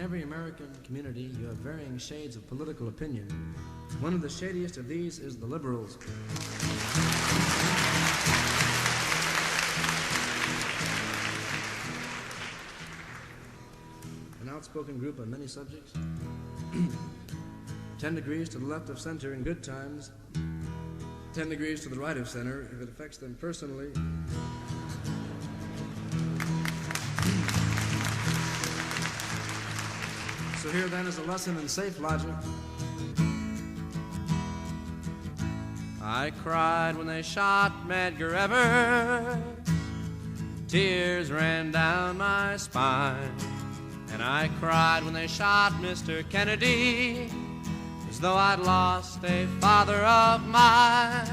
every American community, you have varying shades of political opinion. One of the shadiest of these is the liberals. An outspoken group on many subjects. 10 degrees to the left of center in good times, 10 degrees to the right of center if it affects them personally. So here then is a lesson in safe logic. I cried when they shot Medgar Evers. Tears ran down my spine. And I cried when they shot Mr. Kennedy, as though I'd lost a father of mine.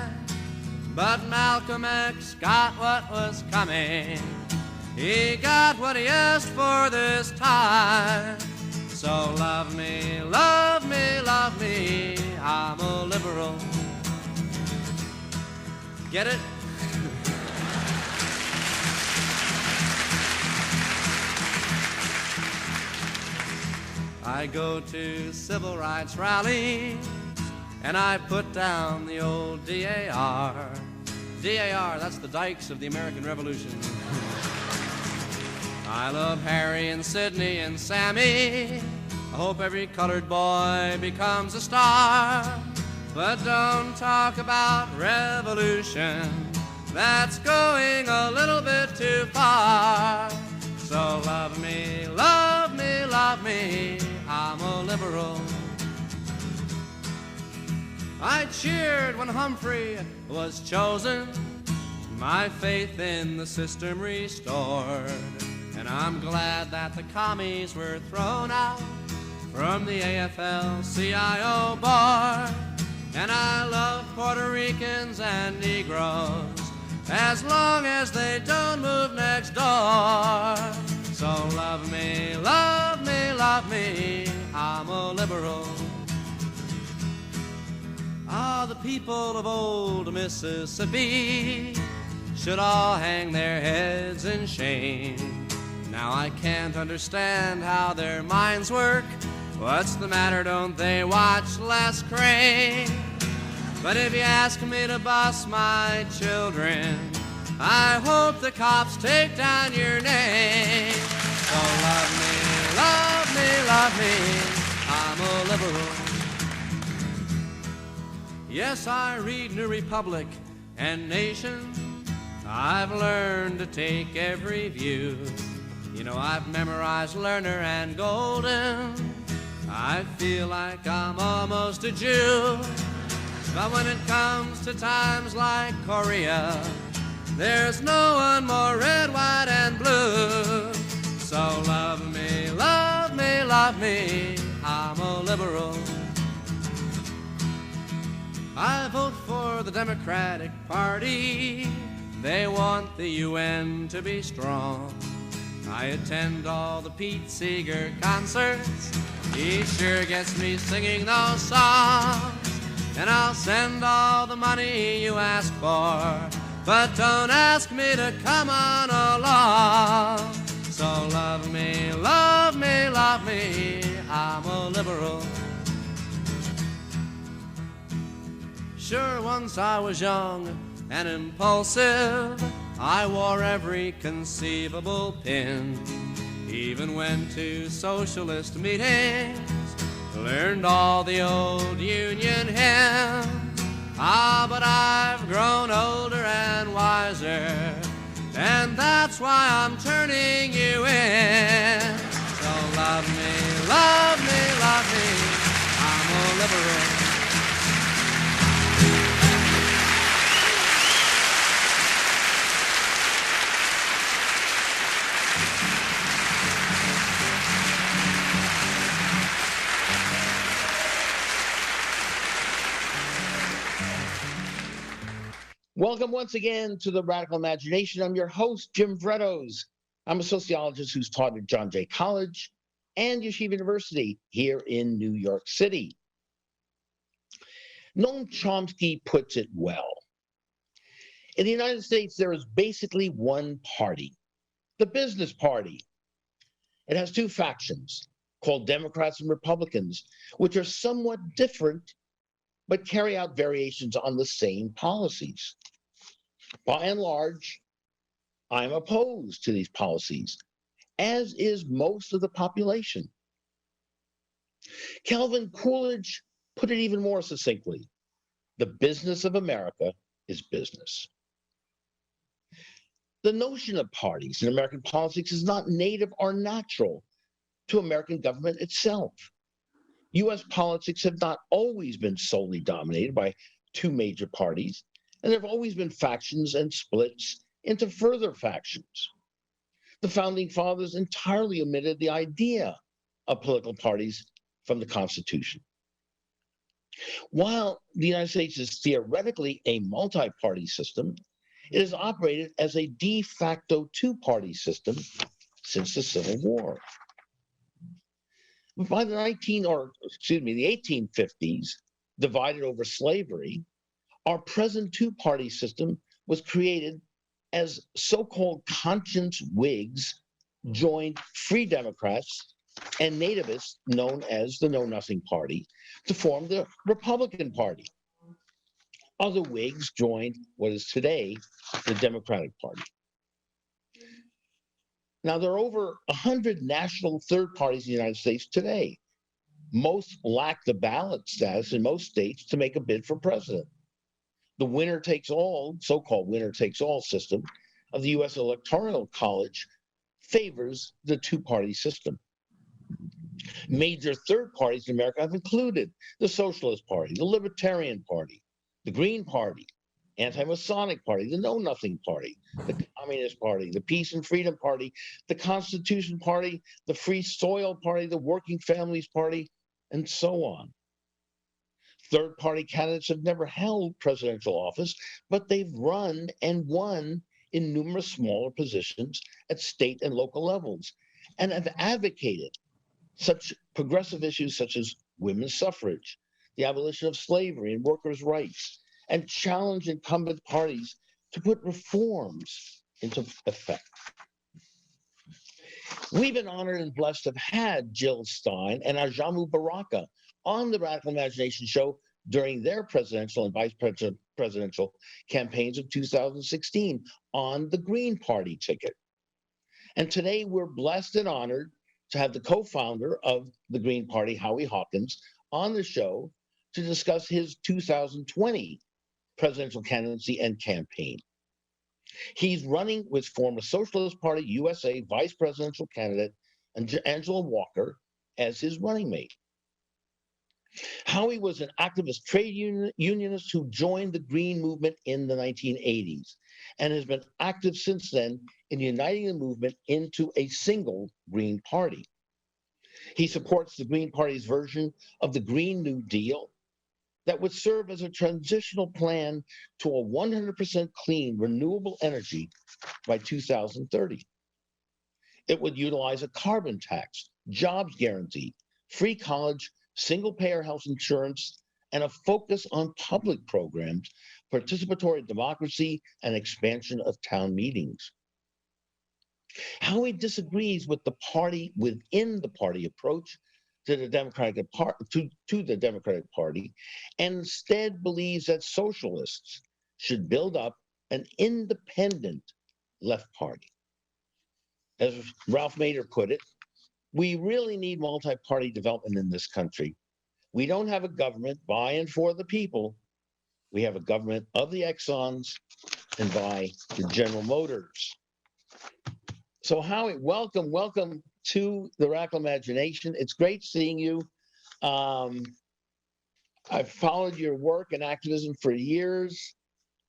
But Malcolm X got what was coming. He got what he asked for this time. So love me, love me, love me, I'm a liberal. Get it? I go to civil rights rallies and I put down the old DAR. DAR, that's the dykes of the American Revolution. I love Harry and Sidney and Sammy. I hope every colored boy becomes a star. But don't talk about revolution. That's going a little bit too far. So love me, love me, love me, I'm a liberal. I cheered when Humphrey was chosen, my faith in the system restored. And I'm glad that the commies were thrown out from the AFL-CIO board. And I love Puerto Ricans and Negroes, as long as they don't move next door. So love me, love me, love me, I'm a liberal. Ah, the people of old Mississippi should all hang their heads in shame. Now I can't understand how their minds work. What's the matter, don't they watch Les Crane? But if you ask me to bus my children, I hope the cops take down your name. So love me, love me, love me, I'm a liberal. Yes, I read New Republic and Nation. I've learned to take every view. You know, I've memorized Lerner and Golden. I feel like I'm almost a Jew. But when it comes to times like Korea, there's no one more red, white, and blue. So love me, love me, love me, I'm a liberal. I vote for the Democratic Party. They want the UN to be strong. I attend all the Pete Seeger concerts. He sure gets me singing those songs. And I'll send all the money you ask for, but don't ask me to come on along. So love me, love me, love me, I'm a liberal. Sure, once I was young and impulsive, I wore every conceivable pin, even went to socialist meetings, learned all the old Union hymns. Ah, but I've grown older and wiser, and that's why I'm turning you in. So love me, love me, love me, I'm a liberal. Welcome once again to the Radical Imagination. I'm your host, Jim Vrettos. I'm a sociologist who's taught at John Jay College and Yeshiva University here in New York City. Noam Chomsky puts it well. In the United States, there is basically one party, the business party. It has two factions, called Democrats and Republicans, which are somewhat different but carry out variations on the same policies. By and large, I'm opposed to these policies, as is most of the population. Calvin Coolidge put it even more succinctly: the business of America is business. The notion of parties in American politics is not native or natural to American government itself. US politics have not always been solely dominated by two major parties, and there have always been factions and splits into further factions. The founding fathers entirely omitted the idea of political parties from the Constitution. While the United States is theoretically a multi-party system, it has operated as a de facto two-party system since the Civil War. By the 1850s, divided over slavery, our present two-party system was created as so-called conscience Whigs joined Free Democrats and nativists, known as the Know Nothing Party, to form the Republican Party. Other Whigs joined what is today the Democratic Party. Now, there are over 100 national third parties in the United States today. Most lack the ballot status in most states to make a bid for president. The winner takes all, so-called winner takes all system of the U.S. Electoral College favors the two-party system. Major third parties in America have included the Socialist Party, the Libertarian Party, the Green Party, Anti-Masonic Party, the Know Nothing Party, the Communist Party, the Peace and Freedom Party, the Constitution Party, the Free Soil Party, the Working Families Party, and so on. Third party candidates have never held presidential office, but they've run and won in numerous smaller positions at state and local levels, and have advocated such progressive issues such as women's suffrage, the abolition of slavery and workers' rights, and challenged incumbent parties to put reforms into effect. We've been honored and blessed to have had Jill Stein and Ajamu Baraka on the Radical Imagination show during their presidential and vice presidential campaigns of 2016 on the Green Party ticket. And today we're blessed and honored to have the co-founder of the Green Party, Howie Hawkins, on the show to discuss his 2020 presidential candidacy and campaign. He's running with former Socialist Party USA vice presidential candidate Angela Walker as his running mate. Howie was an activist trade unionist who joined the Green movement in the 1980s and has been active since then in uniting the movement into a single Green Party. He supports the Green Party's version of the Green New Deal that would serve as a transitional plan to a 100% clean, renewable energy by 2030. It would utilize a carbon tax, jobs guarantee, free college, single-payer health insurance, and a focus on public programs, participatory democracy, and expansion of town meetings. Howie disagrees with the party within the party approach to the Democratic Party, and instead believes that socialists should build up an independent left party. As Ralph Nader put it, we really need multi-party development in this country. We don't have a government by and for the people. We have a government of the Exxons and by the General Motors. So Howie, welcome to the Radical Imagination. It's great seeing you. I've followed your work and activism for years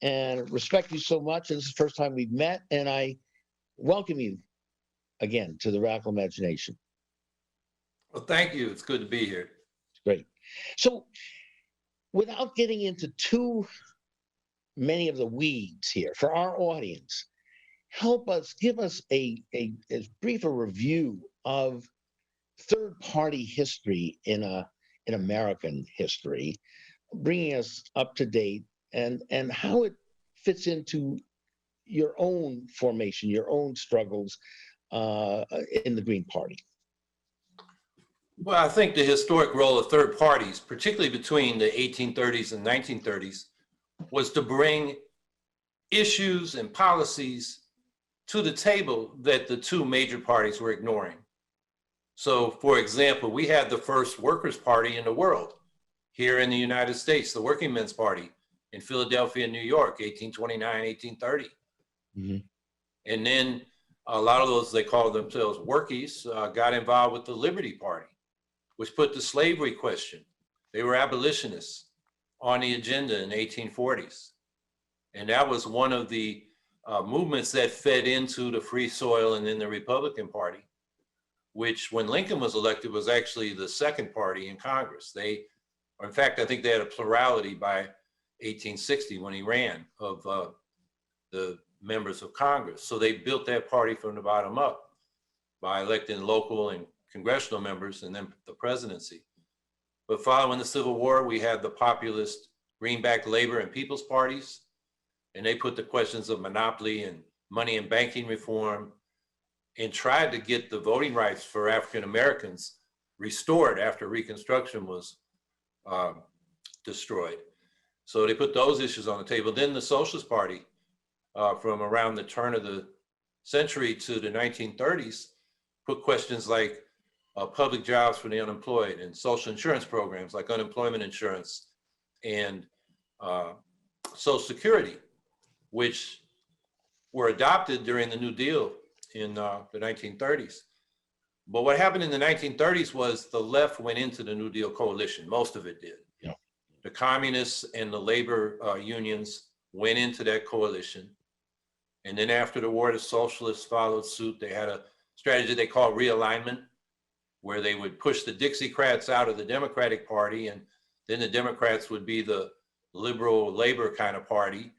and respect you so much. And this is the first time we've met, and I welcome you again to the Radical Imagination. Well, thank you. It's good to be here. It's great. So without getting into too many of the weeds here, for our audience, give us as brief a review of third-party history in American history, bringing us up to date, and how it fits into your own formation, your own struggles in the Green Party. Well, I think the historic role of third parties, particularly between the 1830s and 1930s, was to bring issues and policies to the table that the two major parties were ignoring. So, for example, we had the first workers' party in the world here in the United States, the Working Men's Party in Philadelphia, New York, 1829, 1830. Mhm. And then a lot of those, they called themselves workies, got involved with the Liberty Party, which put the slavery question. They were abolitionists on the agenda in the 1840s. And that was one of the movements that fed into the Free Soil and then the Republican Party, which when Lincoln was elected was actually the second party in Congress. Or in fact, I think they had a plurality by 1860 when he ran of the members of Congress. So they built that party from the bottom up by electing local and congressional members and then the presidency. But following the Civil War, we had the populist Greenback Labor and People's Parties, and they put the questions of monopoly and money and banking reform and tried to get the voting rights for African Americans restored after Reconstruction was destroyed. So they put those issues on the table. Then the Socialist Party, from around the turn of the century to the 1930s, put questions like public jobs for the unemployed and social insurance programs like unemployment insurance and Social Security, which were adopted during the New Deal in the 1930s. But what happened in the 1930s was the left went into the New Deal coalition. Most of it did. Yeah. The communists and the labor unions went into that coalition. And then after the war, the socialists followed suit. They had a strategy they called realignment, where they would push the Dixiecrats out of the Democratic Party, and then the Democrats would be the liberal labor kind of party.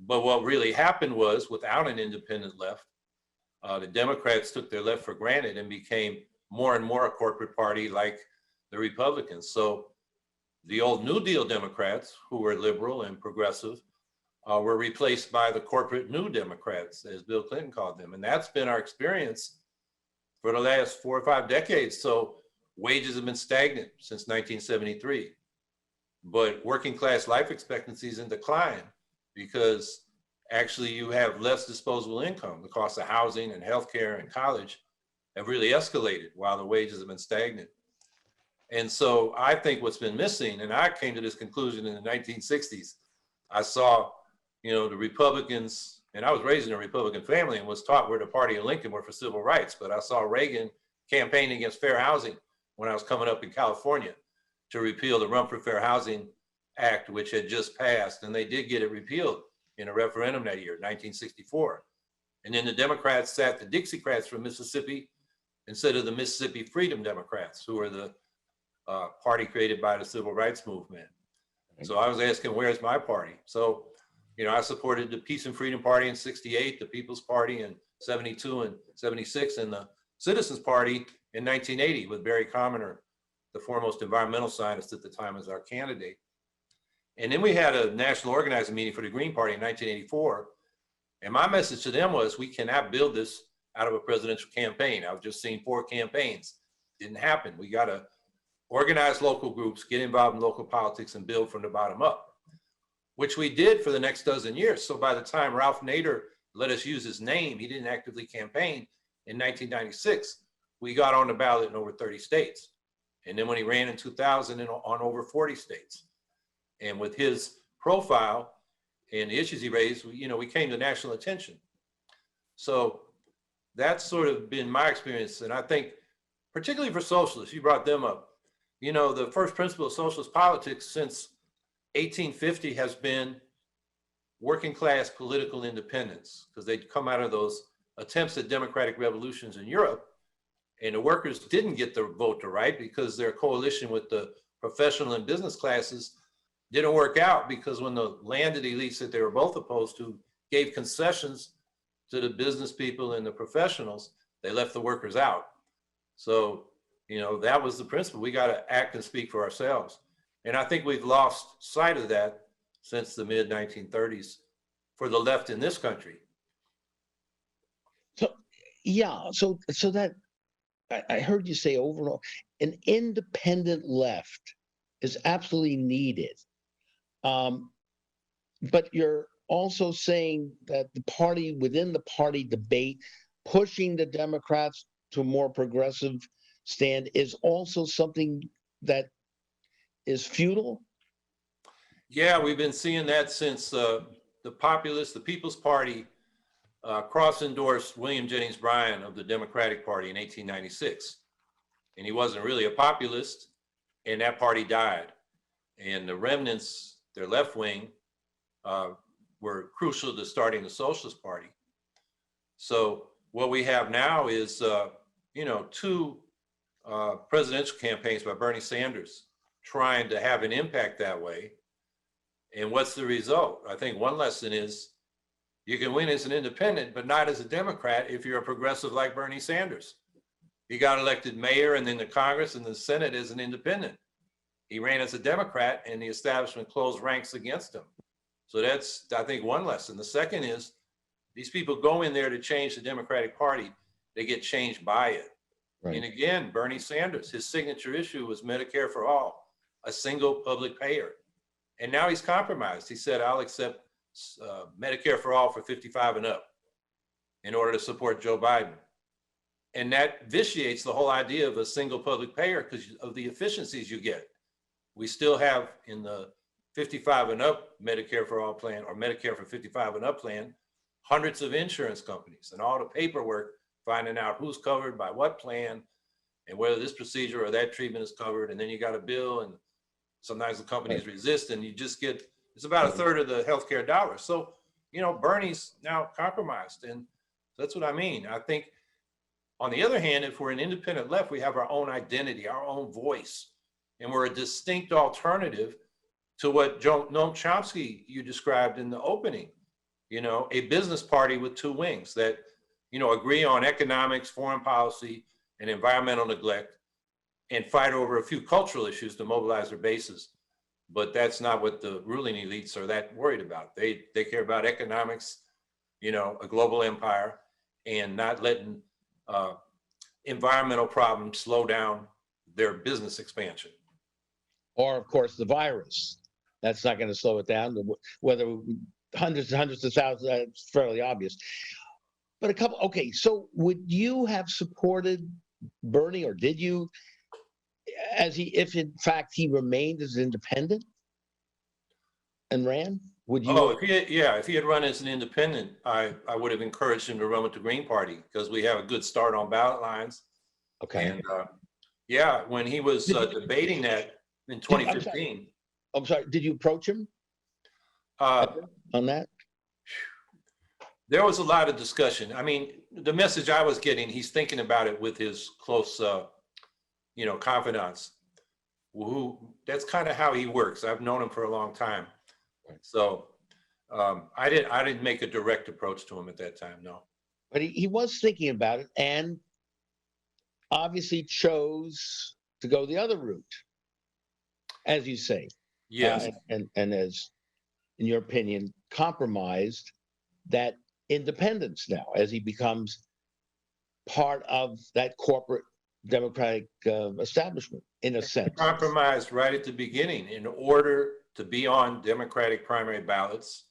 But what really happened was, without an independent left, the Democrats took their left for granted and became more and more a corporate party like the Republicans. So the old New Deal Democrats, who were liberal and progressive, were replaced by the corporate New Democrats, as Bill Clinton called them. And that's been our experience for the last 4 or 5 decades. So wages have been stagnant since 1973, but working class life expectancy is in decline because actually you have less disposable income. The cost of housing and healthcare and college have really escalated while the wages have been stagnant. And so I think what's been missing, and I came to this conclusion in the 1960s, I saw, the Republicans, and I was raised in a Republican family and was taught we're the party of Lincoln, we're for civil rights, but I saw Reagan campaigning against fair housing when I was coming up in California to repeal the Rumford Fair Housing Act, which had just passed, and they did get it repealed in a referendum that year, 1964. And then the Democrats sat the Dixiecrats from Mississippi instead of the Mississippi Freedom Democrats, who were the party created by the Civil Rights Movement. So I was asking, where's my party? So, I supported the Peace and Freedom Party in 68, the People's Party in 72 and 76, and the Citizens Party in 1980 with Barry Commoner, the foremost environmental scientist at the time, as our candidate. And then we had a national organizing meeting for the Green Party in 1984. And my message to them was, we cannot build this out of a presidential campaign. I've just seen 4 campaigns. Didn't happen. We got to organize local groups, get involved in local politics, and build from the bottom up, which we did for the next dozen years. So by the time Ralph Nader let us use his name, he didn't actively campaign. In 1996, we got on the ballot in over 30 states. And then when he ran in 2000, on over 40 states. And with his profile and the issues he raised, we came to national attention. So that's sort of been my experience. And I think, particularly for socialists, you brought them up, the first principle of socialist politics since 1850 has been working class political independence, because they'd come out of those attempts at democratic revolutions in Europe. And the workers didn't get the vote to right because their coalition with the professional and business classes didn't work out, because when the landed elites that they were both opposed to gave concessions to the business people and the professionals, they left the workers out. So, that was the principle. We got to act and speak for ourselves. And I think we've lost sight of that since the mid 1930s for the left in this country. So, yeah, so that I heard you say over and over, an independent left is absolutely needed. Um, but you're also saying that the party within the party debate, pushing the Democrats to a more progressive stand is also something that is futile. Yeah, we've been seeing that since the People's Party, cross-endorsed William Jennings Bryan of the Democratic Party in 1896. And he wasn't really a populist, and that party died. And the remnants, their left wing, were crucial to starting the Socialist Party. So what we have now is, two presidential campaigns by Bernie Sanders trying to have an impact that way. And what's the result? I think one lesson is you can win as an independent, but not as a Democrat if you're a progressive like Bernie Sanders. He got elected mayor and then the Congress and the Senate as an independent. He ran as a Democrat and the establishment closed ranks against him. So that's, I think, one lesson. The second is these people go in there to change the Democratic Party. They get changed by it. Right. And again, Bernie Sanders, his signature issue was Medicare for all, a single public payer. And now he's compromised. He said, I'll accept Medicare for all for 55 and up in order to support Joe Biden. And that vitiates the whole idea of a single public payer because of the efficiencies you get. We still have in the 55 and up Medicare for all plan or Medicare for 55 and up plan, hundreds of insurance companies and all the paperwork finding out who's covered by what plan and whether this procedure or that treatment is covered. And then you got a bill and sometimes the companies resist and you just get, it's about a third of the healthcare dollars. So, Bernie's now compromised. And that's what I mean. I think on the other hand, if we're an independent left, we have our own identity, our own voice, and we're a distinct alternative to what Noam Chomsky you described in the opening, a business party with two wings that, agree on economics, foreign policy, and environmental neglect, and fight over a few cultural issues to mobilize their bases. But that's not what the ruling elites are that worried about. They care about economics, a global empire, and not letting environmental problems slow down their business expansion. Or, of course, the virus. That's not going to slow it down. Whether hundreds and hundreds of thousands, it's fairly obvious. But okay, so would you have supported Bernie, or did you, if in fact he remained as an independent and ran? Would you? Oh, if he had run as an independent, I would have encouraged him to run with the Green Party because we have a good start on ballot lines. Okay. And when he was debating that in 2015. I'm sorry. Did you approach him on that? There was a lot of discussion. I mean, the message I was getting, he's thinking about it with his close, confidants. That's kind of how he works. I've known him for a long time. So I didn't make a direct approach to him at that time, no. But he was thinking about it and obviously chose to go the other route, as you say. Yes. And as, in your opinion, compromised that independence now as he becomes part of that corporate Democratic establishment, in a sense. Compromised right at the beginning in order to be on Democratic primary ballots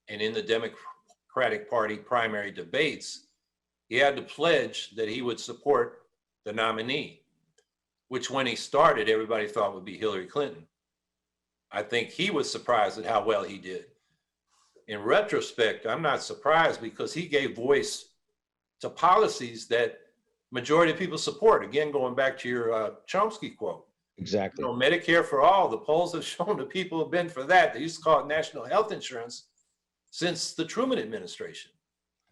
and in the Democratic Party primary debates. He had to pledge that he would support the nominee, which when he started, everybody thought would be Hillary Clinton. I think he was surprised at how well he did. In retrospect, I'm not surprised because he gave voice to policies that majority of people support. Again, going back to your Chomsky quote. Exactly. Medicare for all, the polls have shown that people have been for that. They used to call it national health insurance since the Truman administration.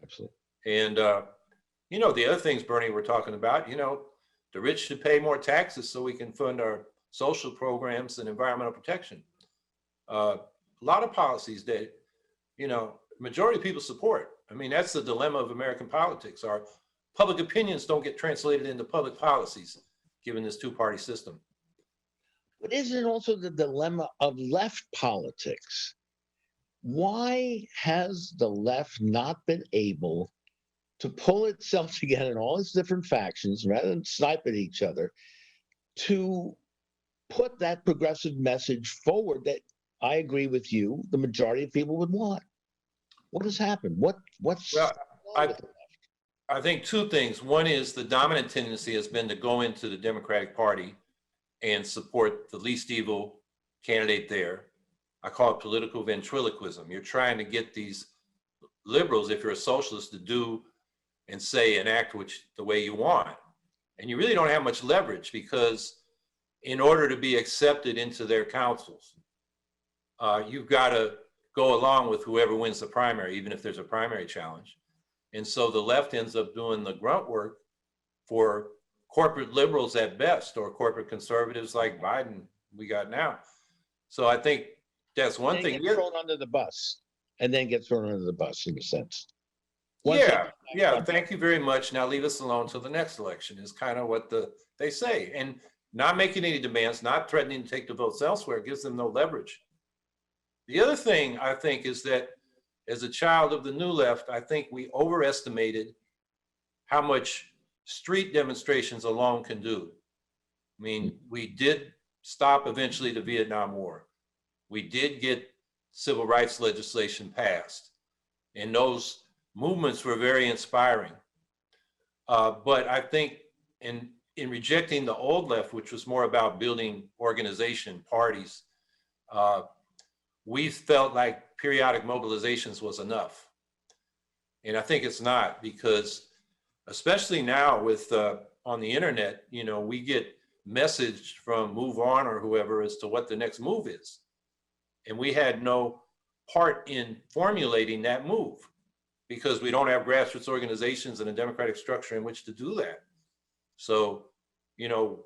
Absolutely. And, the other things, Bernie, we're talking about, the rich should pay more taxes so we can fund our social programs and environmental protection. A lot of policies that, majority of people support. I mean, that's the dilemma of American politics. Our public opinions don't get translated into public policies, given this two-party system. But isn't it also the dilemma of left politics? Why has the left not been able to pull itself together in all its different factions, rather than snipe at each other, to put that progressive message forward that I agree with you, the majority of people would want. What has happened? What's Well, wrong I, with it? I think two things. One is the dominant tendency has been to go into the Democratic Party and support the least evil candidate there. I call it political ventriloquism. You're trying to get these liberals, if you're a socialist, to do and say and act the way you want. And you really don't have much leverage, because in order to be accepted into their councils, you've got to go along with whoever wins the primary, even if there's a primary challenge. And so the left ends up doing the grunt work for corporate liberals at best, or corporate conservatives like Biden we got now. So I think that's one thing. Get thrown under the bus, and then get thrown under the bus in a sense. Yeah. Thank you very much. Now leave us alone till the next election is kind of what they say. And not making any demands, not threatening to take the votes elsewhere, gives them no leverage. The other thing I think is that, as a child of the New Left, I think we overestimated how much street demonstrations alone can do. I mean, we did stop eventually the Vietnam War. We did get civil rights legislation passed, and those movements were very inspiring. But I think in rejecting the old left, which was more about building organization, parties, we felt like periodic mobilizations was enough. And I think it's not, because especially now with on the internet, we get messaged from Move On or whoever as to what the next move is. And we had no part in formulating that move, because we don't have grassroots organizations and a democratic structure in which to do that. So,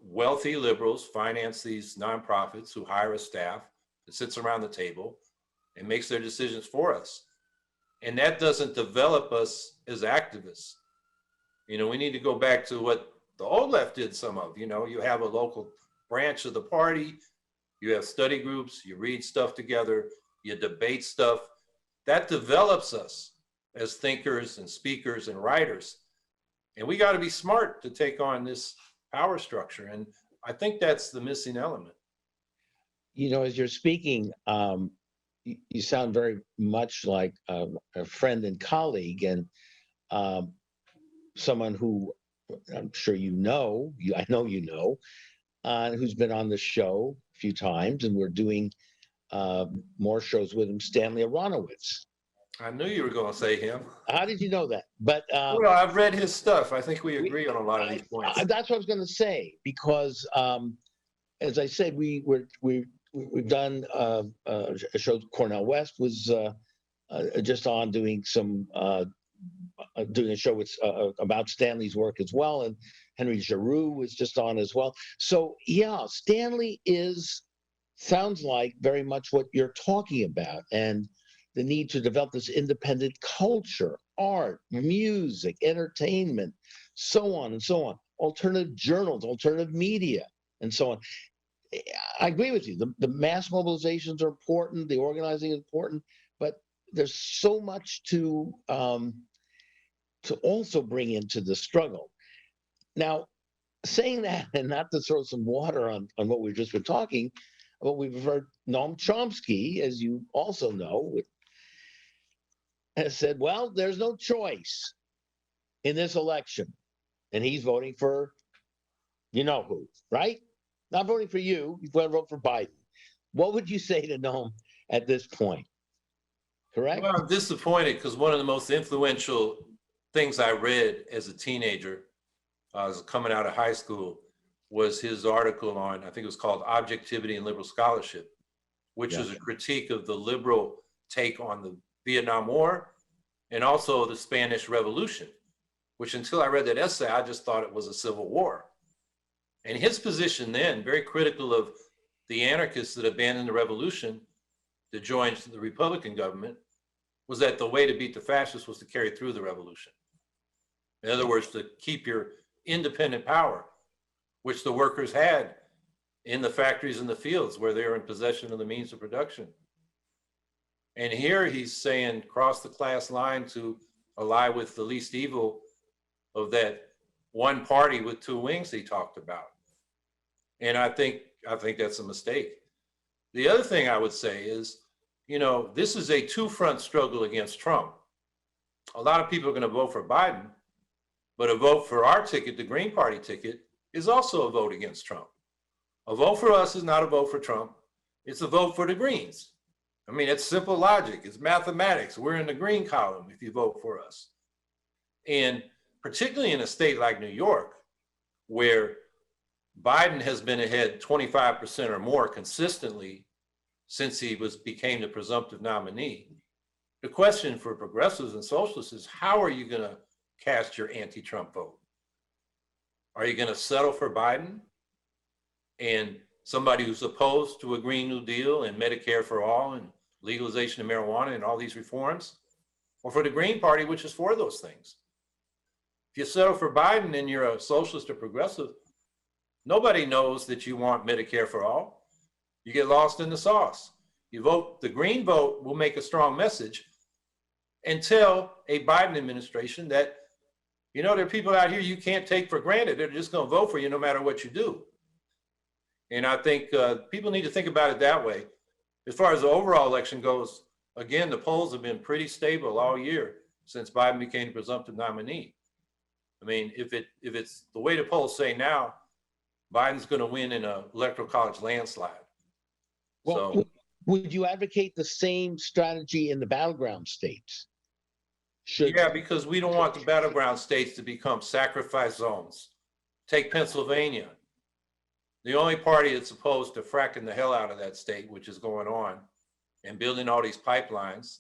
wealthy liberals finance these nonprofits who hire a staff that sits around the table and makes their decisions for us. And that doesn't develop us as activists. We need to go back to what the old left did some of. You have a local branch of the party, you have study groups, you read stuff together, you debate stuff. That develops us as thinkers and speakers and writers. And we got to be smart to take on this power structure. And I think that's the missing element. As you're speaking, you sound very much like a friend and colleague, and someone who I'm sure I know who's been on the show a few times, and we're doing more shows with him, Stanley Aronowitz. I knew you were going to say him. How did you know that? But well, I've read his stuff. I think we agree on a lot of these points. That's what I was going to say, because as I said, we've done a show. Cornell West was just on doing doing a show with about Stanley's work as well, and Henry Giroux was just on as well. So yeah, Stanley sounds like very much what you're talking about, and the need to develop this independent culture, art, music, entertainment, so on and so on, alternative journals, alternative media, and so on. I agree with you. The mass mobilizations are important, the organizing is important, but there's so much to also bring into the struggle. Now, saying that, and not to throw some water on what we've just been talking, but we've heard Noam Chomsky, as you also know, has said, well, there's no choice in this election. And he's voting for who, right? Not voting for you. You've got to vote for Biden. What would you say to Noam at this point? Correct? Well, I'm disappointed, because one of the most influential things I read as a teenager, coming out of high school, was his article on, I think it was called Objectivity and Liberal Scholarship, which was a critique of the liberal take on the Vietnam War and also the Spanish Revolution, which until I read that essay, I just thought it was a civil war. And his position then, very critical of the anarchists that abandoned the revolution to join the Republican government, was that the way to beat the fascists was to carry through the revolution. In other words, to keep your independent power, which the workers had in the factories and the fields where they were in possession of the means of production. And here he's saying, cross the class line to ally with the least evil of that one party with two wings he talked about. And I think that's a mistake. The other thing I would say is, this is a two-front struggle against Trump. A lot of people are going to vote for Biden, but a vote for our ticket, the Green Party ticket, is also a vote against Trump. A vote for us is not a vote for Trump. It's a vote for the Greens. I mean, it's simple logic. It's mathematics. We're in the green column if you vote for us. And particularly in a state like New York, where Biden has been ahead 25% or more consistently since he became the presumptive nominee, the question for progressives and socialists is, how are you going to cast your anti-Trump vote? Are you going to settle for Biden and somebody who's opposed to a Green New Deal and Medicare for all and legalization of marijuana and all these reforms? Or for the Green Party, which is for those things? If you settle for Biden and you're a socialist or progressive, nobody knows that you want Medicare for all. You get lost in the sauce. You vote, the Green vote will make a strong message and tell a Biden administration that, there are people out here you can't take for granted. They're just going to vote for you no matter what you do. And I think people need to think about it that way. As far as the overall election goes, again, the polls have been pretty stable all year since Biden became the presumptive nominee. I mean, if it's the way the polls say now, Biden's going to win in an electoral college landslide. Well, So, would you advocate the same strategy in the battleground states? yeah, because we don't want the battleground states to become sacrifice zones. Take Pennsylvania. The only party that's opposed to fracking the hell out of that state, which is going on, and building all these pipelines,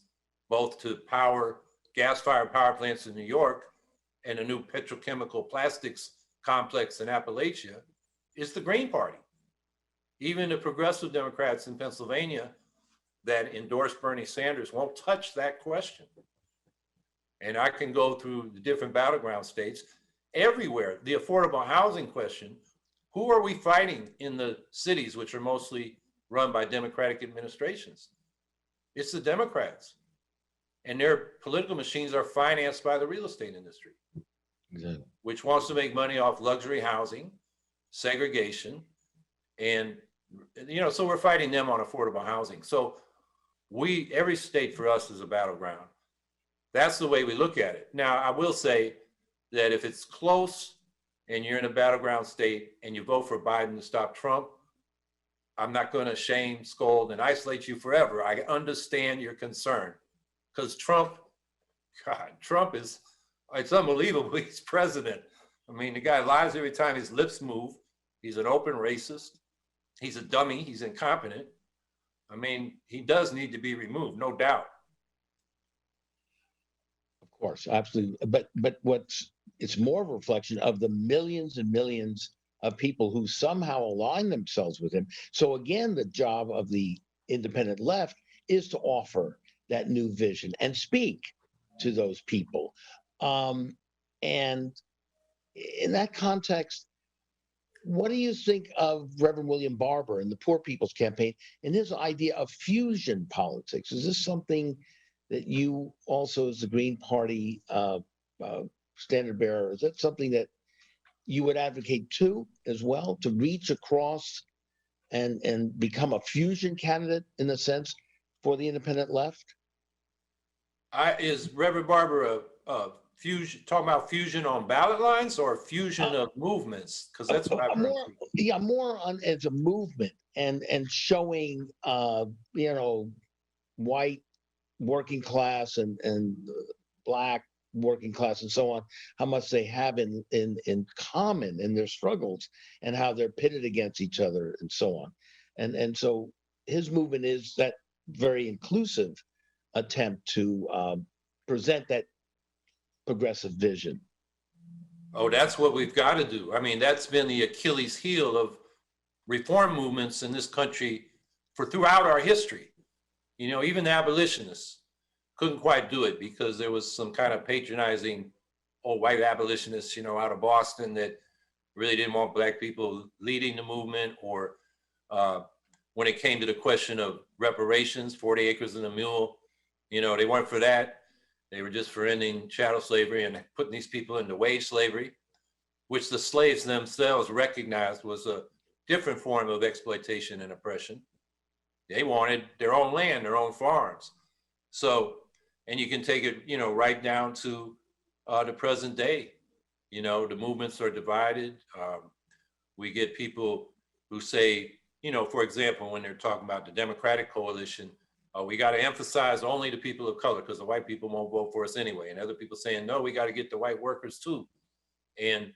both to power gas-fired power plants in New York and a new petrochemical plastics complex in Appalachia, is the Green Party. Even the progressive Democrats in Pennsylvania that endorse Bernie Sanders won't touch that question. And I can go through the different battleground states. Everywhere, the affordable housing question, who are we fighting in the cities, which are mostly run by Democratic administrations? It's the Democrats. And their political machines are financed by the real estate industry, Exactly. which wants to make money off luxury housing, segregation, and so we're fighting them on affordable housing. So every state for us is a battleground. That's the way we look at it. Now, I will say that if it's close and you're in a battleground state and you vote for Biden to stop Trump, I'm not going to shame, scold, and isolate you forever. I understand your concern because Trump is, it's unbelievable. He's president. I mean, the guy lies every time his lips move. He's an open racist. He's a dummy. He's incompetent. I mean, he does need to be removed, no doubt. Of course, absolutely. But it's more of a reflection of the millions and millions of people who somehow align themselves with him. So again, the job of the independent left is to offer that new vision and speak to those people. And in that context, what do you think of Reverend William Barber and the Poor People's Campaign and his idea of fusion politics? Is this something that you also, as the Green Party standard bearer, is that something that you would advocate too, as well, to reach across and become a fusion candidate in a sense for the independent left? Is Reverend Barber a fusion, talking about fusion on ballot lines or fusion of movements? Because that's what I've heard. More on as a movement and showing white working class and black working class and so on, how much they have in common in their struggles and how they're pitted against each other and so on. And so his movement is that very inclusive attempt to present that progressive vision. Oh, that's what we've got to do. I mean, that's been the Achilles heel of reform movements in this country for throughout our history. Even the abolitionists couldn't quite do it because there was some kind of patronizing old white abolitionists, out of Boston that really didn't want black people leading the movement, or when it came to the question of reparations, 40 acres and a mule, they weren't for that. They were just for ending chattel slavery and putting these people into wage slavery, which the slaves themselves recognized was a different form of exploitation and oppression. They wanted their own land, their own farms. So, and you can take it, right down to the present day. The movements are divided. We get people who say, for example, when they're talking about the Democratic coalition, we got to emphasize only the people of color because the white people won't vote for us anyway. And other people saying, no, we got to get the white workers too. And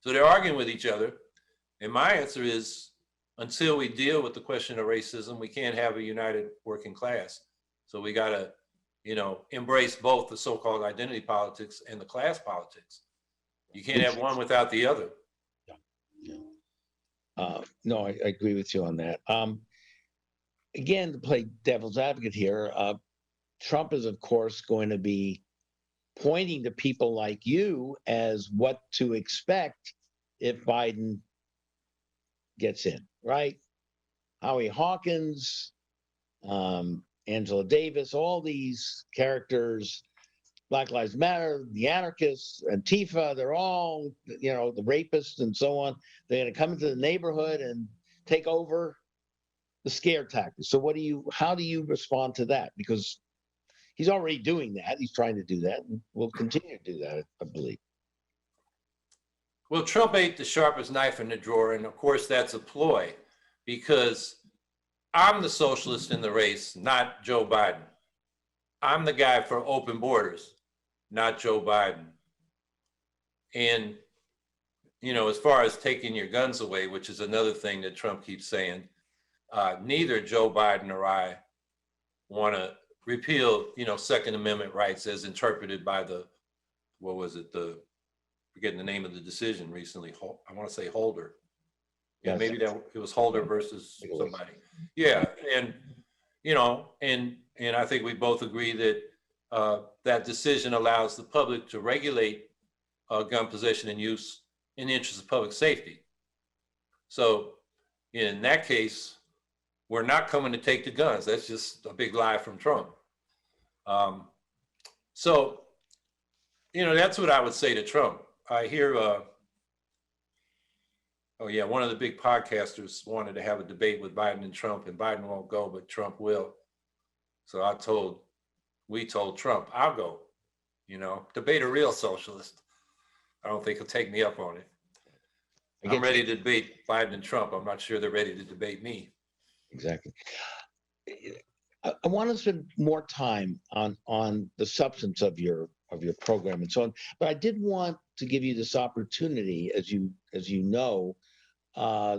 so they're arguing with each other. And my answer is, until we deal with the question of racism, we can't have a united working class. So we got to, embrace both the so-called identity politics and the class politics. You can't have one without the other. No, I agree with you on that. Again, to play devil's advocate here, Trump is, of course, going to be pointing to people like you as what to expect if Biden gets in, right? Howie Hawkins, Angela Davis, all these characters, Black Lives Matter, the anarchists, Antifa, they're all, the rapists and so on. They're going to come into the neighborhood and take over the scare tactics. So how do you respond to that? Because he's already doing that. He's trying to do that and will continue to do that, I believe. Well, Trump ate the sharpest knife in the drawer. And of course, that's a ploy because I'm the socialist in the race, not Joe Biden. I'm the guy for open borders, not Joe Biden. And, as far as taking your guns away, which is another thing that Trump keeps saying, neither Joe Biden or I want to repeal, Second Amendment rights as interpreted by forgetting the name of the decision recently. I want to say Holder. Yeah, maybe it was Holder versus somebody. Yeah, and and I think we both agree that that decision allows the public to regulate gun possession and use in the interest of public safety. So in that case, we're not coming to take the guns. That's just a big lie from Trump. So, that's what I would say to Trump. I hear, one of the big podcasters wanted to have a debate with Biden and Trump, and Biden won't go, but Trump will. So we told Trump, I'll go, debate a real socialist. I don't think he'll take me up on it. I'm ready to debate Biden and Trump. I'm not sure they're ready to debate me. Exactly. I want to spend more time on the substance of your program and so on, but I did want to give you this opportunity, as you know,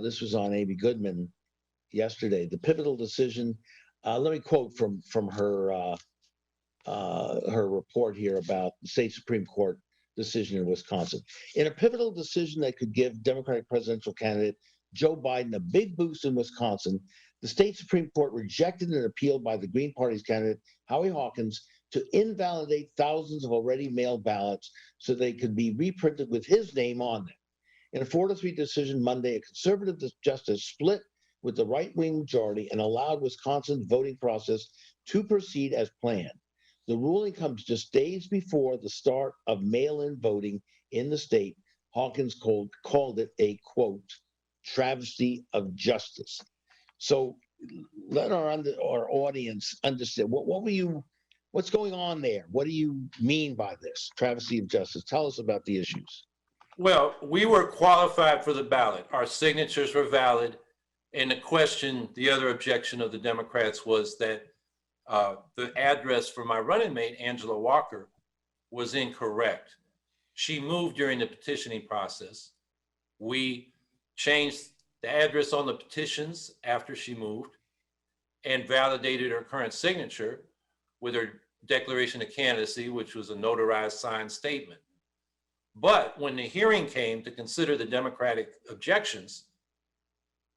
this was on Amy Goodman yesterday. The pivotal decision. Let me quote from her report here about the state Supreme Court decision in Wisconsin. In a pivotal decision that could give Democratic presidential candidate Joe Biden a big boost in Wisconsin, the state Supreme Court rejected an appeal by the Green Party's candidate, Howie Hawkins, to invalidate thousands of already mailed ballots so they could be reprinted with his name on them. In a 4-3 decision Monday, a conservative justice split with the right-wing majority and allowed Wisconsin's voting process to proceed as planned. The ruling comes just days before the start of mail-in voting in the state. Hawkins called it a, quote, travesty of justice. So let our audience understand what's going on there. What do you mean by this travesty of justice? Tell us about the issues. Well, we were qualified for the ballot. Our signatures were valid. And the other objection of the Democrats was that the address for my running mate, Angela Walker, was incorrect. She moved during the petitioning process. We changed the address on the petitions after she moved and validated her current signature with her declaration of candidacy, which was a notarized signed statement. But when the hearing came to consider the Democratic objections,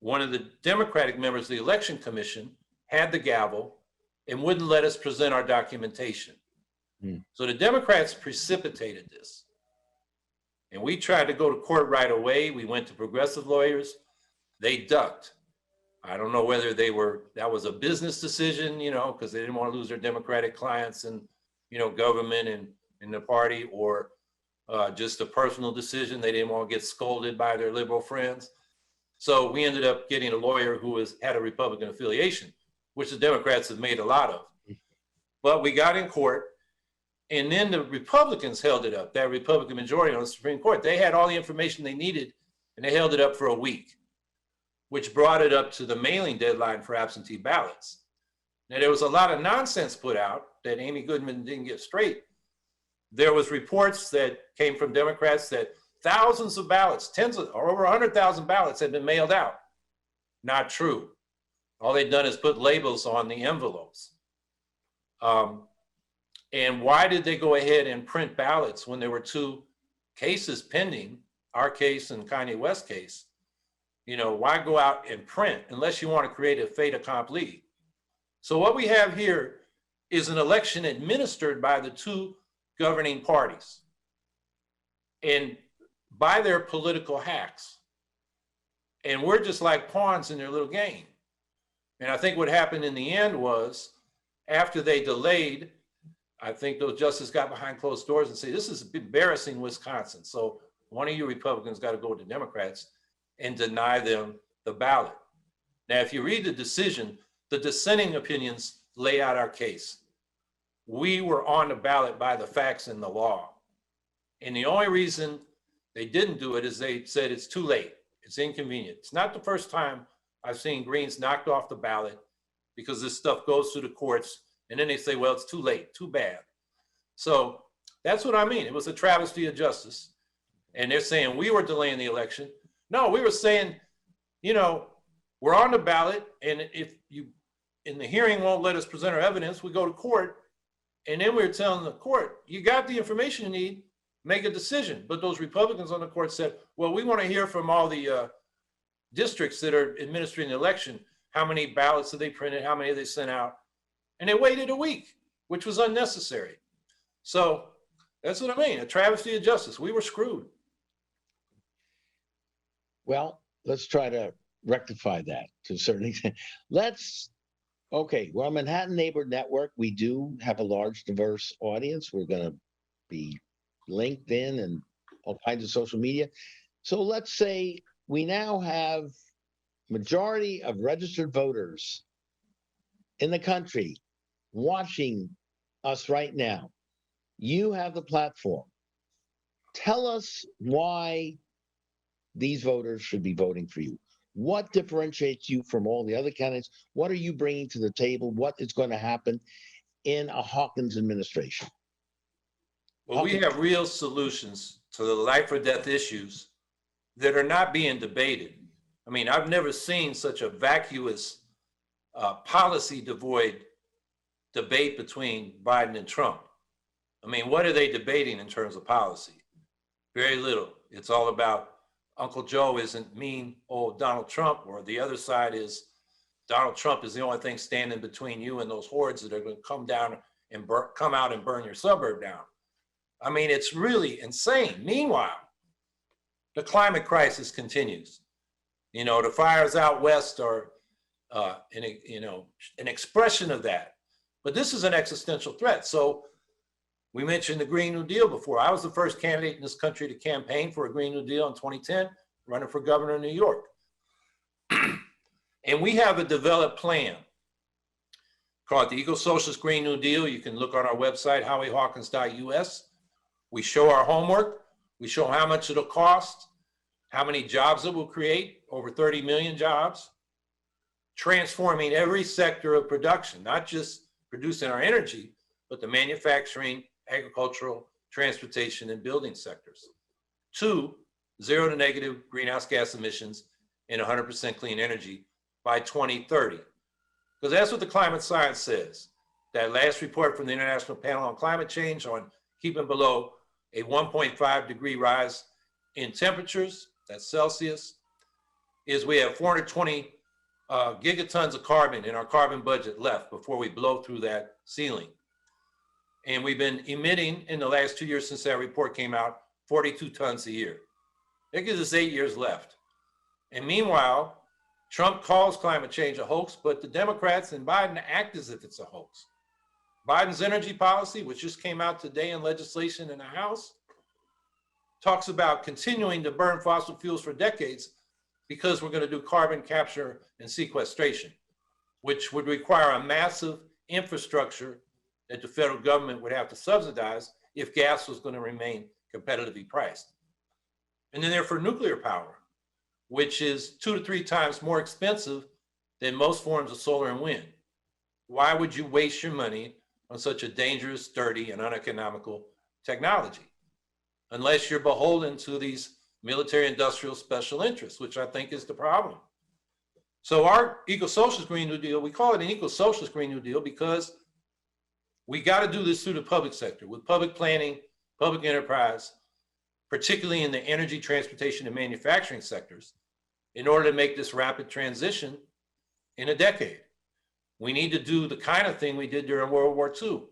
one of the Democratic members of the Election Commission had the gavel and wouldn't let us present our documentation. So the Democrats precipitated this. And we tried to go to court right away. We went to progressive lawyers. They ducked. I don't know whether that was a business decision, because they didn't want to lose their Democratic clients and, government and the party, or just a personal decision. They didn't want to get scolded by their liberal friends. So we ended up getting a lawyer who had a Republican affiliation, which the Democrats have made a lot of. But we got in court, and then the Republicans held it up, that Republican majority on the Supreme Court. They had all the information they needed, and they held it up for a week, which brought it up to the mailing deadline for absentee ballots. Now, there was a lot of nonsense put out that Amy Goodman didn't get straight. There was reports that came from Democrats that thousands of ballots, or over 100,000 ballots had been mailed out. Not true. All they'd done is put labels on the envelopes. And why did they go ahead and print ballots when there were two cases pending, our case and Kanye West's case? Why go out and print unless you want to create a fait accompli? So what we have here is an election administered by the two governing parties and by their political hacks. And we're just like pawns in their little game. And I think what happened in the end was, after they delayed, I think those justices got behind closed doors and say, this is embarrassing Wisconsin. So one of you Republicans got to go to Democrats and deny them the ballot. Now, if you read the decision, the dissenting opinions lay out our case. We were on the ballot by the facts and the law. And the only reason they didn't do it is they said it's too late. It's inconvenient. It's not the first time I've seen Greens knocked off the ballot because this stuff goes through the courts, and then they say, well, it's too late, too bad. So that's what I mean. It was a travesty of justice. And they're saying we were delaying the election. No, we were saying, we're on the ballot, and if you in the hearing won't let us present our evidence, we go to court. And then we were telling the court, you got the information you need, make a decision. But those Republicans on the court said, well, we want to hear from all the districts that are administering the election. How many ballots have they printed? How many have they sent out? And they waited a week, which was unnecessary. So that's what I mean, a travesty of justice. We were screwed. Well, let's try to rectify that to a certain extent. We're a Manhattan Neighborhood Network. We do have a large, diverse audience. We're going to be linked in and all kinds of social media. So let's say we now have majority of registered voters in the country watching us right now. You have the platform. Tell us why these voters should be voting for you. What differentiates you from all the other candidates? What are you bringing to the table? What is going to happen in a Hawkins administration? Well, we have real solutions to the life or death issues that are not being debated. I mean, I've never seen such a vacuous, policy devoid debate between Biden and Trump. I mean, what are they debating in terms of policy? Very little. It's all about Uncle Joe isn't mean old Donald Trump, or the other side is Donald Trump is the only thing standing between you and those hordes that are going to come down and come out and burn your suburb down. I mean, it's really insane. Meanwhile, the climate crisis continues. The fires out west are an expression of that. But this is an existential threat. So we mentioned the Green New Deal before. I was the first candidate in this country to campaign for a Green New Deal in 2010, running for governor of New York. And we have a developed plan called the Eco-Socialist Green New Deal. You can look on our website, howiehawkins.us. We show our homework. We show how much it'll cost, how many jobs it will create, over 30 million jobs, transforming every sector of production, not just producing our energy, but the manufacturing, agricultural, transportation, and building sectors. 2, 0 to negative greenhouse gas emissions and 100% clean energy by 2030. Because that's what the climate science says. That last report from the International Panel on Climate Change on keeping below a 1.5 degree rise in temperatures, that's Celsius, is we have 420 gigatons of carbon in our carbon budget left before we blow through that ceiling. And we've been emitting in the last 2 years since that report came out, 42 tons a year. That gives us 8 years left. And meanwhile, Trump calls climate change a hoax, but the Democrats and Biden act as if it's a hoax. Biden's energy policy, which just came out today in legislation in the House, talks about continuing to burn fossil fuels for decades because we're going to do carbon capture and sequestration, which would require a massive infrastructure that the federal government would have to subsidize if gas was going to remain competitively priced. And then they're for nuclear power, which is 2 to 3 times more expensive than most forms of solar and wind. Why would you waste your money on such a dangerous, dirty, and uneconomical technology? Unless you're beholden to these military industrial special interests, which I think is the problem. So our eco-socialist Green New Deal, we call it an eco-socialist Green New Deal because we got to do this through the public sector with public planning, public enterprise, particularly in the energy, transportation, and manufacturing sectors, in order to make this rapid transition in a decade. We need to do the kind of thing we did during World War II.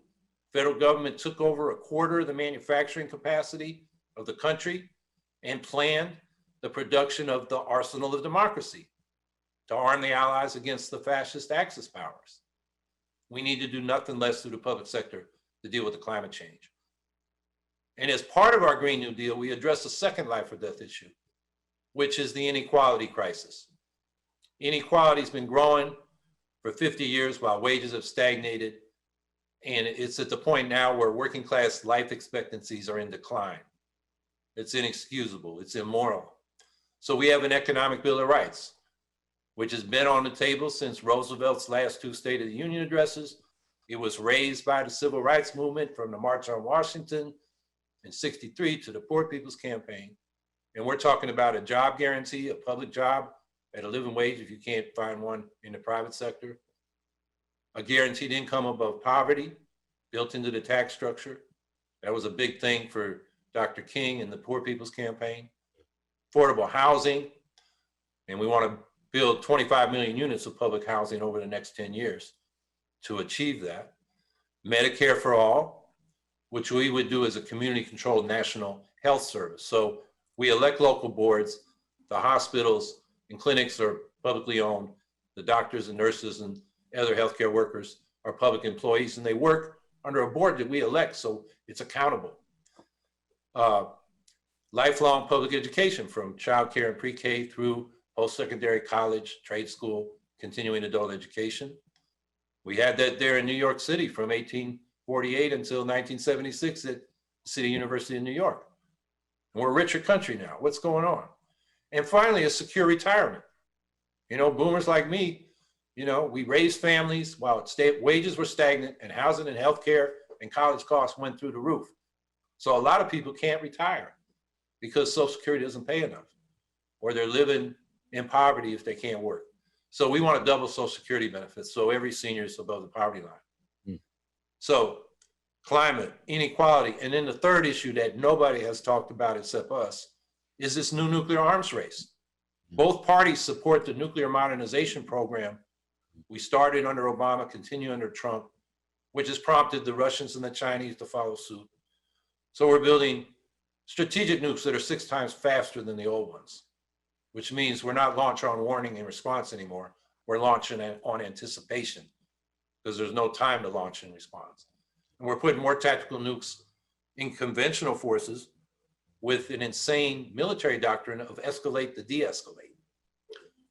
Federal government took over a quarter of the manufacturing capacity of the country and planned the production of the arsenal of democracy to arm the Allies against the fascist Axis powers. We need to do nothing less through the public sector to deal with the climate change. And as part of our Green New Deal, we address the second life or death issue, which is the inequality crisis. Inequality has been growing for 50 years while wages have stagnated. And it's at the point now where working class life expectancies are in decline. It's inexcusable, it's immoral. So we have an economic Bill of Rights, which has been on the table since Roosevelt's last 2 State of the Union addresses. It was raised by the Civil Rights Movement from the March on Washington in '63 to the Poor People's Campaign. And we're talking about a job guarantee, a public job at a living wage if you can't find one in the private sector, a guaranteed income above poverty built into the tax structure. That was a big thing for Dr. King and the Poor People's Campaign. Affordable housing, and we want to build 25 million units of public housing over the next 10 years to achieve that. Medicare for all, which we would do as a community-controlled national health service. So we elect local boards, the hospitals and clinics are publicly owned, the doctors and nurses and other healthcare workers are public employees, and they work under a board that we elect, so it's accountable. Lifelong public education from childcare and pre-K through post-secondary college, trade school, continuing adult education. We had that there in New York City from 1848 until 1976 at City University of New York. And we're a richer country now. What's going on? And finally, a secure retirement. You know, boomers like me, you know, we raised families while wages were stagnant and housing and healthcare and college costs went through the roof. So a lot of people can't retire because Social Security doesn't pay enough, or they're living in poverty if they can't work. So we want to double Social Security benefits so every senior is above the poverty line. So climate, inequality, and then the third issue that nobody has talked about except us is this new nuclear arms race. Both parties support the nuclear modernization program we started under Obama, continue under Trump, which has prompted the Russians and the Chinese to follow suit. So we're building strategic nukes that are 6 times faster than the old ones, which means we're not launching on warning and response anymore. We're launching on anticipation because there's no time to launch and response. And we're putting more tactical nukes in conventional forces with an insane military doctrine of escalate to de-escalate.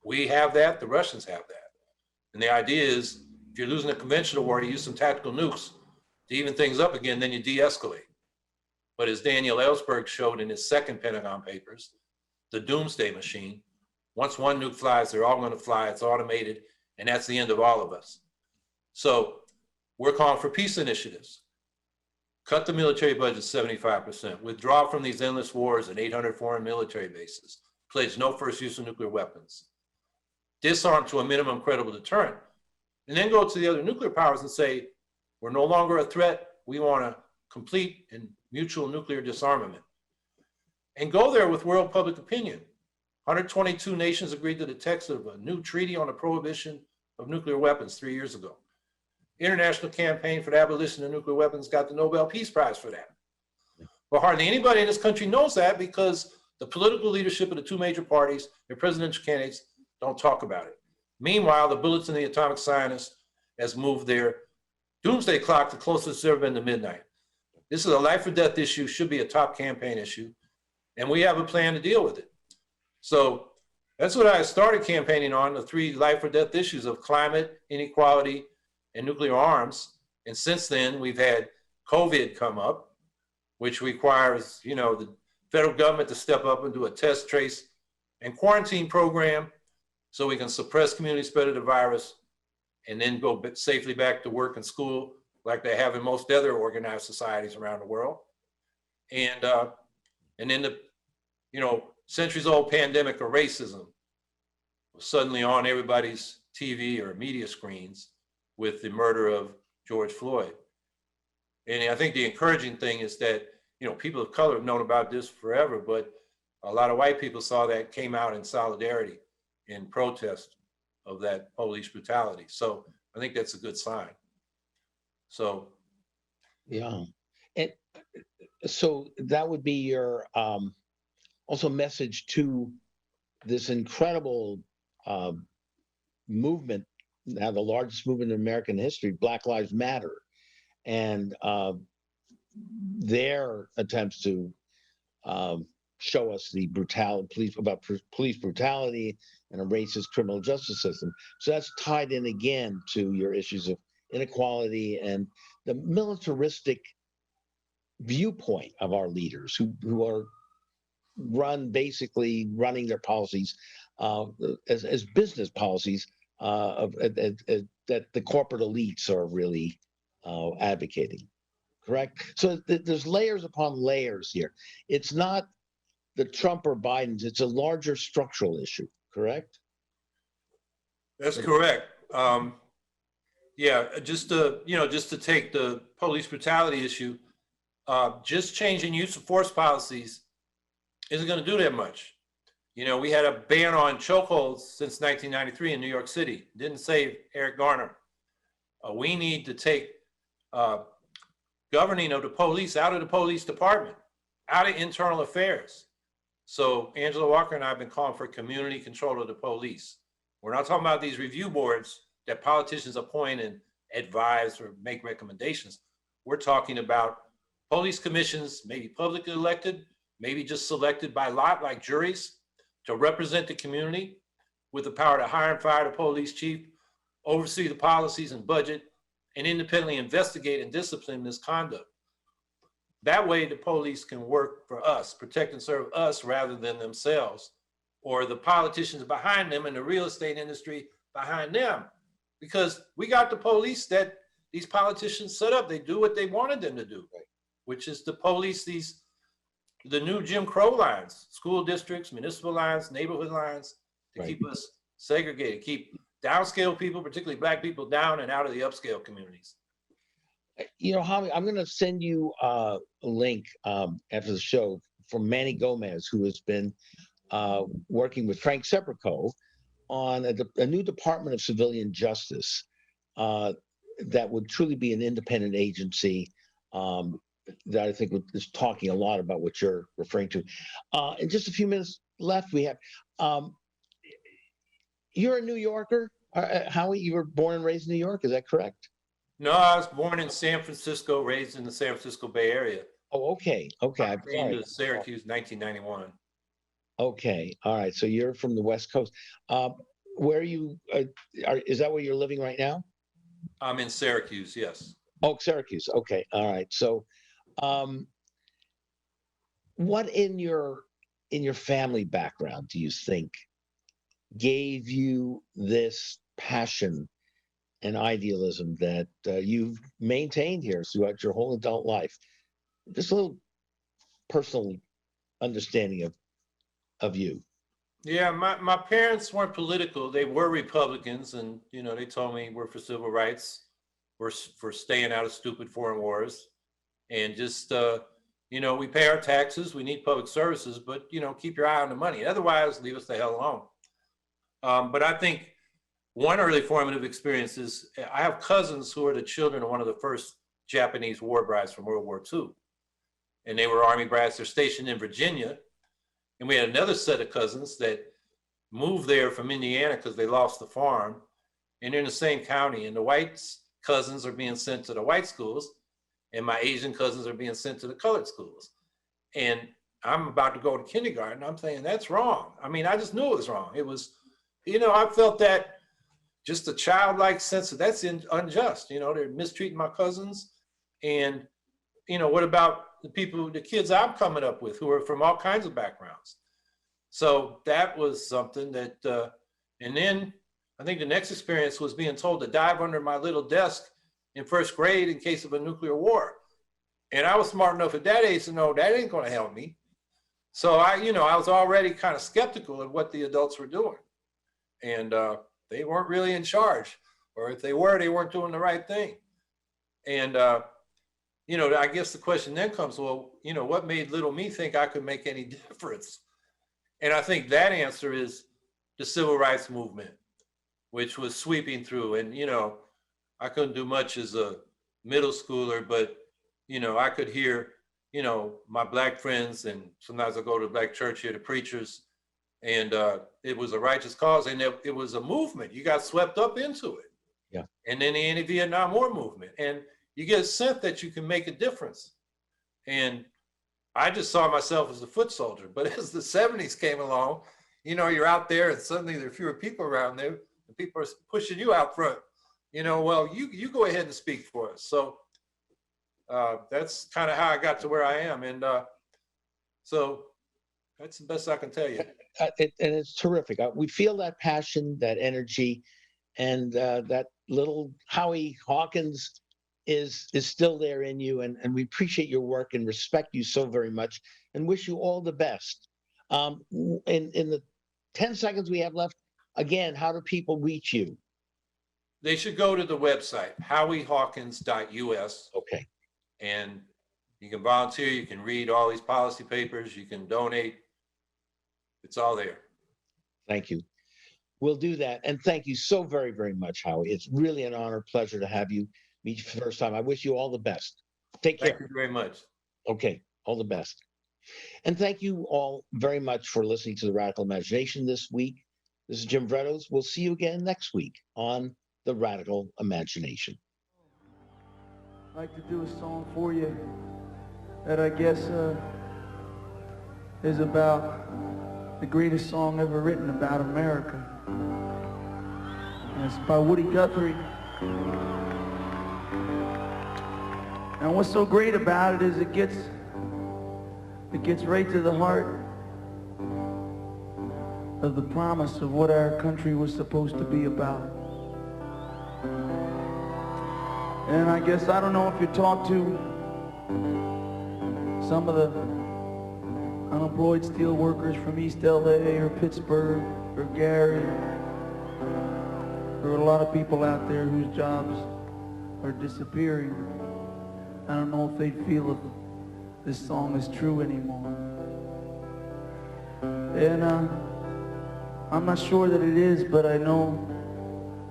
We have that, the Russians have that. And the idea is if you're losing a conventional war, to use some tactical nukes to even things up again, then you de-escalate. But as Daniel Ellsberg showed in his second Pentagon Papers, the doomsday machine, once one nuke flies, they're all going to fly, it's automated, and that's the end of all of us. So we're calling for peace initiatives. Cut the military budget 75%, withdraw from these endless wars and 800 foreign military bases, pledge no first use of nuclear weapons, disarm to a minimum credible deterrent, and then go to the other nuclear powers and say, we're no longer a threat, we want a complete and mutual nuclear disarmament. And go there with world public opinion. 122 nations agreed to the text of a new treaty on the prohibition of nuclear weapons 3 years ago. International Campaign for the Abolition of Nuclear Weapons got the Nobel Peace Prize for that. But hardly anybody in this country knows that because the political leadership of the 2 major parties, their presidential candidates, don't talk about it. Meanwhile, the bullets in the atomic scientist has moved their doomsday clock, the closest it's ever been to midnight. This is a life or death issue, should be a top campaign issue, and we have a plan to deal with it. So that's what I started campaigning on, the 3 life or death issues of climate, inequality, and nuclear arms. And since then, we've had COVID come up, which requires, the federal government to step up and do a test, trace, and quarantine program so we can suppress community spread of the virus and then go safely back to work and school like they have in most other organized societies around the world. And then the, centuries-old pandemic of racism was suddenly on everybody's TV or media screens with the murder of George Floyd. And I think the encouraging thing is that, people of color have known about this forever, but a lot of white people saw that, came out in solidarity in protest of that police brutality. So I think that's a good sign. So. Yeah. And so that would be your also message to this incredible movement, now the largest movement in American history, Black Lives Matter, and their attempts to show us the police brutality and a racist criminal justice system. So that's tied in again to your issues of inequality and the militaristic viewpoint of our leaders who are running their policies as business policies that the corporate elites are really advocating. Correct? So there's layers upon layers here. It's not the Trump or Biden's, it's a larger structural issue, correct? That's correct. Yeah, just to take the police brutality issue, just changing use of force policies isn't going to do that much. We had a ban on chokeholds since 1993 in New York City. Didn't save Eric Garner. We need to take governing of the police out of the police department, out of internal affairs. So Angela Walker and I have been calling for community control of the police. We're not talking about these review boards that politicians appoint and advise or make recommendations. We're talking about police commissions, maybe publicly elected, maybe just selected by lot like juries, to represent the community with the power to hire and fire the police chief, oversee the policies and budget, and independently investigate and discipline misconduct. That way the police can work for us, protect and serve us rather than themselves, or the politicians behind them and the real estate industry behind them. Because we got the police that these politicians set up. They do what they wanted them to do, which is to police the new Jim Crow lines, school districts, municipal lines, neighborhood lines, to keep us segregated, keep downscale people, particularly Black people, down and out of the upscale communities. Howie, I'm going to send you a link after the show from Manny Gomez, who has been working with Frank Seprico on a new Department of Civilian Justice that would truly be an independent agency that I think is talking a lot about what you're referring to. In just a few minutes left, we have, you're a New Yorker, Howie, you were born and raised in New York, is that correct? No, I was born in San Francisco, raised in the San Francisco Bay Area. Oh, okay. I came to Syracuse 1991. Okay, all right. So you're from the West Coast. Where are you? Is that where you're living right now? I'm in Syracuse, yes. Oh, Syracuse. Okay, all right. So, what in your family background do you think gave you this passion and idealism that you've maintained here throughout your whole adult life? Just a little personal understanding of you. Yeah, my parents weren't political. They were Republicans, and they told me we're for civil rights, we're for staying out of stupid foreign wars, and just we pay our taxes, we need public services, but keep your eye on the money. Otherwise, leave us the hell alone. But I think one early formative experience is I have cousins who are the children of one of the first Japanese war brides from World War II. And they were Army brats. They're stationed in Virginia. And we had another set of cousins that moved there from Indiana because they lost the farm. And they're in the same county. And the whites cousins are being sent to the white schools, and my Asian cousins are being sent to the colored schools. And I'm about to go to kindergarten. I'm saying that's wrong. I mean, I just knew it was wrong. It was, I felt that just a childlike sense of that's unjust. They're mistreating my cousins. And, what about the kids I'm coming up with who are from all kinds of backgrounds? So that was something that, and then I think the next experience was being told to dive under my little desk in first grade in case of a nuclear war. And I was smart enough at that age to know that ain't going to help me. So I was already kind of skeptical of what the adults were doing. And they weren't really in charge, or if they were, they weren't doing the right thing. And, I guess the question then comes, well, what made little me think I could make any difference? And I think that answer is the civil rights movement, which was sweeping through. And, I couldn't do much as a middle schooler, but, I could hear, my Black friends, and sometimes I go to Black church, hear the preachers, and it was a righteous cause, and it was a movement. You got swept up into it. Yeah. And then the anti-Vietnam War movement, and you get a sense that you can make a difference. And I just saw myself as a foot soldier. But as the 70s came along, you're out there, and suddenly there are fewer people around there, and people are pushing you out front. Well, you go ahead and speak for us. So that's kind of how I got to where I am. And so that's the best I can tell you. And it's terrific. We feel that passion, that energy, and that little Howie Hawkins is still there in you. And we appreciate your work and respect you so very much and wish you all the best. In the 10 seconds we have left, again, how do people reach you? They should go to the website, howiehawkins.us. Okay. And you can volunteer, you can read all these policy papers, you can donate. It's all there. Thank you. We'll do that. And thank you so very, very much, Howie. It's really an honor, pleasure to have you meet you for the first time. I wish you all the best. Take care. Thank you very much. Okay. All the best. And thank you all very much for listening to The Radical Imagination this week. This is Jim Vrettos. We'll see you again next week on The Radical Imagination. I'd like to do a song for you that I guess is about the greatest song ever written about America. And it's by Woody Guthrie. And what's so great about it is it gets right to the heart of the promise of what our country was supposed to be about. And I guess, I don't know if you talk to some of the unemployed steel workers from East LA or Pittsburgh or Gary. There are a lot of people out there whose jobs are disappearing. I don't know if they'd feel if this song is true anymore. And I'm not sure that it is, but I know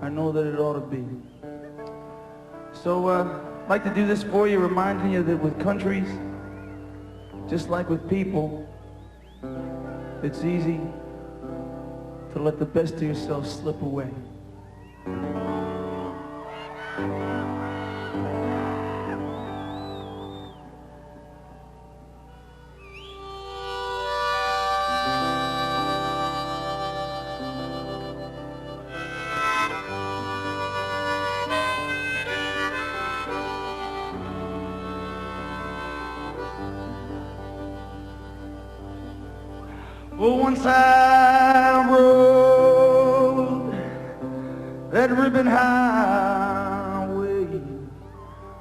that it ought to be. So I'd like to do this for you, reminding you that with countries, just like with people, it's easy to let the best of yourself slip away. Well, once I rode that ribbon highway,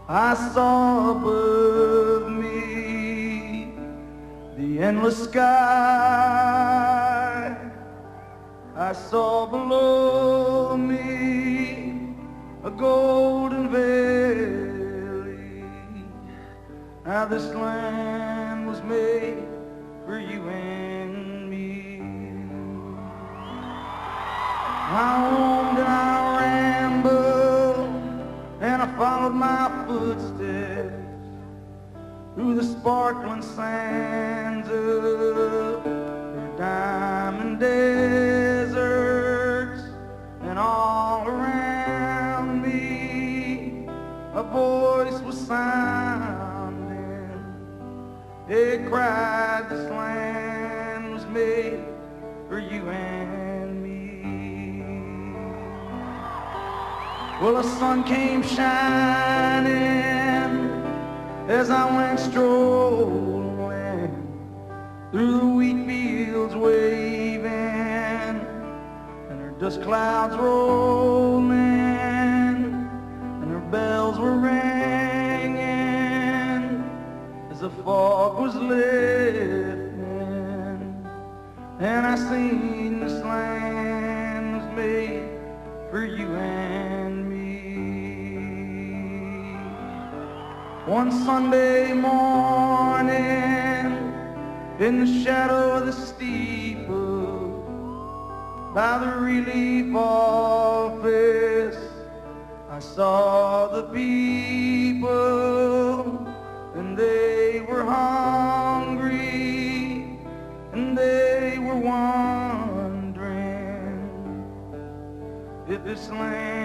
I saw above me the endless sky. I saw below me a golden valley. Now this land was made for you and I roamed and I rambled and I followed my footsteps through the sparkling sands of the diamond deserts, and all around me They cried this land was made for you and me. Well, the sun came shining as I went strolling through the wheat fields waving, and her dust clouds rolling, and her bells were ringing as the fog was lifting, and I seen this land was made for you and me. One Sunday morning, in the shadow of the steeple, by the relief office, I saw the people, and they were hungry, and they were wondering if this land